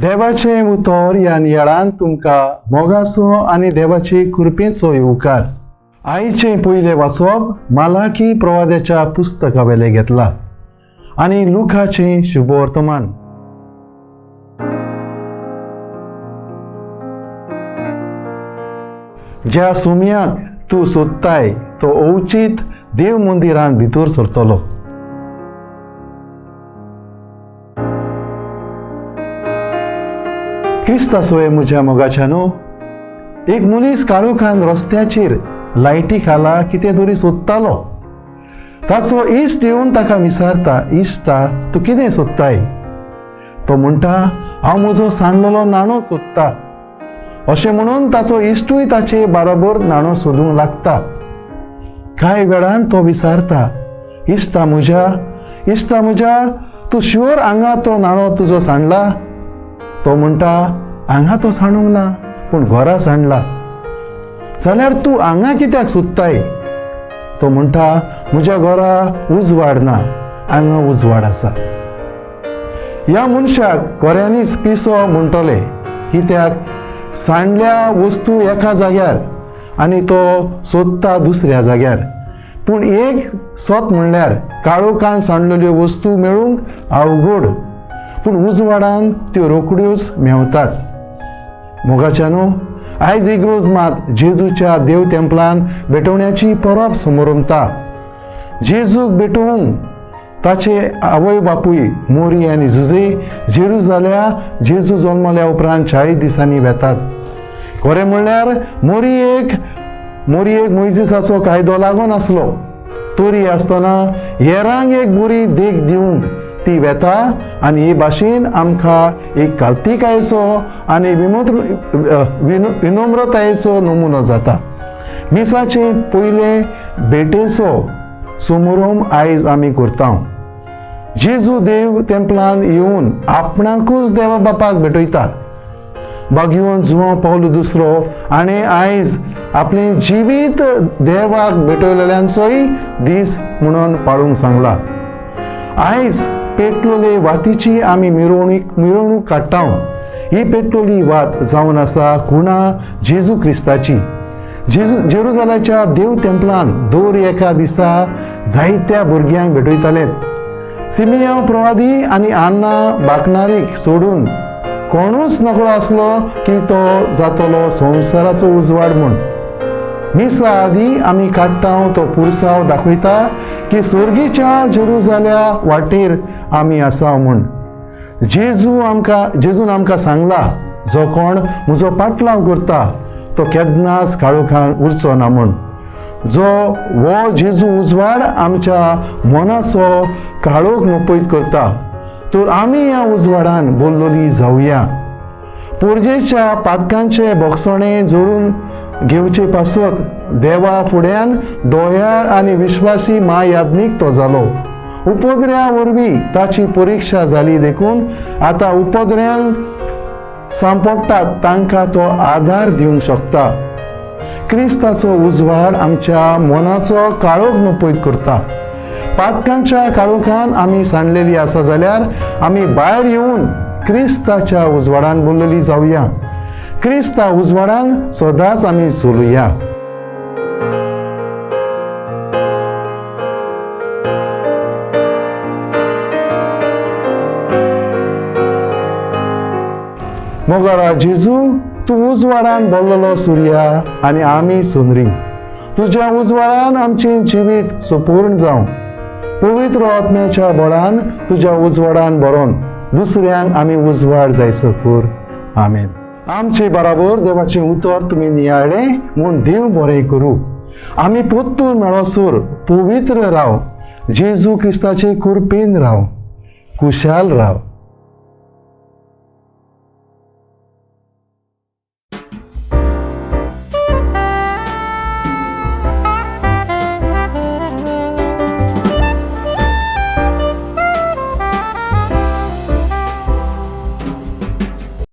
देवाचे उतर ह्या नियाळान तुमकां मोगाचो आनी देवाचे कृपेचो येवकार. आयचे पयले वाचप मालाकी प्रवाद्याच्या पुस्तका वेले घेतला आनी लुकाचे शुभ वर्तमान. ज्या सुमयाक तूं सोदताय तो अवचीत देव मंदिरांत भितर सरतलो. क्रिस्तासोय म्हज्या मोगाच्यानो, एक मनीस काळोखान रस्त्याचेर लायटी खाला कितें तरी सोदतालो. ताचो इश्ट येवन ताका विचारता, इश्टा तूं कितें सोदताय? तो म्हणटा, हांव म्हजो सांडलेलो नाणो सोदता. अशें म्हणून ताचो इश्टूय ताचे बरोबर नाणो सोदूंक लागता. कांय वेळान तो विचारता, इश्टा म्हज्या तूं शुअर हांगा तो नाणो तुजो सांडला? तो म्हणटा, हांगा तो सांडूंक ना, पूण घरा सांडला. जाल्यार तूं हांगा कित्याक सोदताय? तो म्हणटा, म्हज्या घरा उजवाड ना, हांगा उजवाड आसा. ह्या मनशाक गोऱ्यांनीच पिसो म्हणटले, कित्याक सांडल्या वस्तू एका जाग्यार आनी तो सोदता दुसऱ्या जाग्यार. पूण एक सोत म्हणल्यार काळोखान सांडलेल्यो वस्तू मेळूंक अवघड, पूण उजवाडान त्यो रोखड्योच मेवतात. मोगाच्यानो, आयज इग्रोज मात जेजूच्या देव तेंपलान भेटवण्याची परब समोरंता. जेजूक भेटोवंक ताचे आवय बापूय मोरी आनी झुजे जेरुजाल्या जेजू जल्मल्या उपरांत 40 दिसांनी वेतात. खरें म्हणल्यार मोरयेक मोइजेसाचो कायदो लागून आसलो. तोरी आसतना हेरांक एक बरी देख दिवंक ती वेता आनी हे भाशेन आमकां एक काल्तिकायेचो आनी विनम्रतायेचो नमुनो जाता. मिसाचे पयले भेटेचो समारंभ आयज आमी करता. जेजू देव तेंपलान येवन आपणाकूच देवा बापाक भेटयता. बागयोन जुवांव पावलो दुसरो आनी आयज आपलें जिवीत देवाक भेटयलेल्यांचोय दीस म्हणून पाळूंक सांगला. आयज पेटलोले वातीची आमी मिरवणूक काडटा. ही पेटलोली वात जावन आसा खुणा जेजू क्रिस्ताची. जेरुजाल्याच्या देव तेंपलान दर एका दिसा जायत्या भुरग्यांक भेटयताले. सिमियोन प्रवादी आनी आन्ना बाकणारीक सोडून कोणूच नकळो आसलो की तो जातलो संवसाराचो उजवाड म्हूण. मिसा आदी आमी काडटा तो पुरसांव दाखयता की सर्गीच्या जेरुजाल्या वाटेर आमी आसा म्हूण. जेजून आमकां सांगला, जो कोण म्हजो पाटलाव करता तो केन्नाच काळोखान उरचो ना म्हूण. वो जेजू उजवाड आमच्या मनाचो काळोख नपयत करता. तर आमी ह्या उजवाडान बोल्लोली जावया. पोरजेच्या पातकांचे बोगसणे जोडून घेवचे पासत देवा फुड्यान दोयाळ आनी विश्वासी महायाज्ञीक तो जालो. उपद्र्या वरवीं ताची परिक्षा जाली देखून आतां उपद्र्यांक सांपडटात तांकां तो आदार दिवंक शकता. क्रिस्ताचो उजवाड आमच्या मनाचो काळोख नपयत करता. पातकांच्या काळोखान आमी सांडलेली आसा जाल्यार आमी भायर येवन क्रिस्ताच्या उजवाडान बोल्लेली जावया. क्रिस्ता उजवाडान सदांच आमी चलुया. मोगारा जेजू, तूं उजवाडान बोल्लेलो सुर्या आनी आमी सोनरी. तुज्या उजवाडान आमचें जिवीत सुपूर्ण जावं. पवित्र आत्म्याच्या बळान तुज्या उजवाडान बरोवन दुसऱ्यांक आमी उजवाड जायसो कर. आमेन. आमचे बराबर देवाचें उतर तुमी नियाळ्ळें म्हूण देव बरें करूं. आमी पोत्तून मेळोसर पवित्र राव. जेजू क्रिस्ताचे कृपेन राव. खुशाल राव.